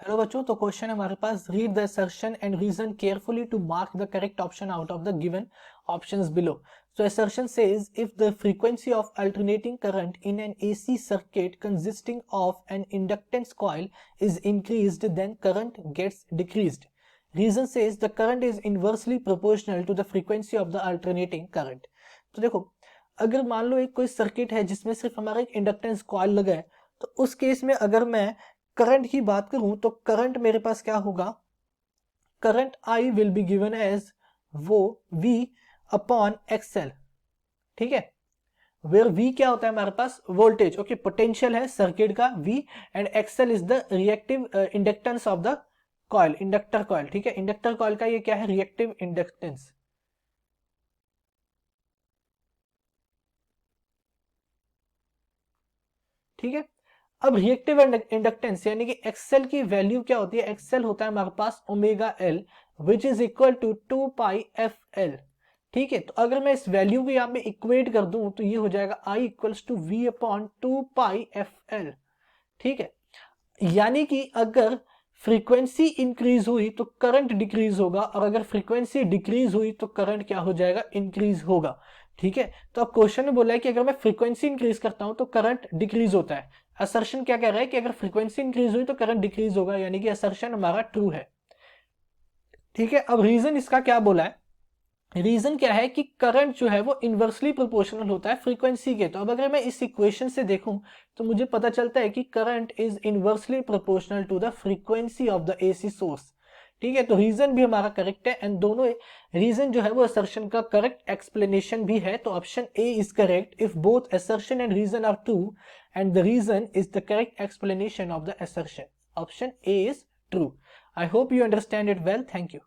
Hello बच्चों, तो question है हमारे पास, read the assertion and reason carefully to mark the correct option out of the given options below. So assertion says if the frequency of alternating current in an AC circuit consisting of an inductance coil is increased, then current gets decreased. Reason says the current is inversely proportional to the frequency of the alternating current. तो देखो, अगर मान लो एक कोई circuit है जिसमें सिर्फ हमारा एक इंडक्टेंस कॉइल लगा है, तो उस केस में अगर मैं करंट की बात करूं तो करंट मेरे पास क्या होगा, current I will be given as वो V अपॉन XL, ठीक है, वेयर V क्या होता है हमारे पास, वोल्टेज, ओके, पोटेंशियल है सर्किट का V, and XL is the reactive inductance of the coil, inductor coil, ठीक है, इंडक्टर कॉइल का ये क्या है, रिएक्टिव इंडक्टेंस, ठीक है। अब रिएक्टिव इंडक्टेंस यानी कि एक्सएल की वैल्यू क्या होती है, एक्सएल होता है हमारे पास omega L which is equal to 2 pi F L, ठीक है। तो अगर मैं इस वैल्यू को यहाँ पे इक्वेट कर दूं तो ये हो जाएगा I equals to V upon 2 pi F L, ठीक है। यानी कि अगर फ्रीक्वेंसी इंक्रीज हुई तो करंट डिक्रीज होगा, और अगर फ्रीक्वेंसी डिक्रीज हुई तो करंट क्या हो जाएगा, इंक्रीज होगा, ठीक है। तो अब क्वेश्चन में बोला है कि अगर मैं फ्रीक्वेंसी इंक्रीज करता हूं तो करंट डिक्रीज होता है। असर्शन क्या कह रहा है कि अगर फ्रीक्वेंसी इंक्रीज हुई तो करंट डिक्रीज होगा, यानी कि असर्शन हमारा ट्रू है, ठीक है। अब रीजन इसका क्या बोला है, रीजन क्या है कि करंट जो है वो इनवर्सली प्रोपोर्शनल होता है फ्रीक्वेंसी के। तो अब अगर मैं इस इक्वेशन से देखूं तो मुझे पता चलता है कि current is inversely proportional to the frequency of the AC source, ठीक है। तो रीजन भी हमारा करेक्ट है, एंड दोनों रीजन जो है वो असर्शन का करेक्ट एक्सप्लेनेशन भी है। तो option A is correct if both assertion and reason are true, and the reason is the correct explanation of the assertion. Option A is true. I hope you understand it well. Thank you.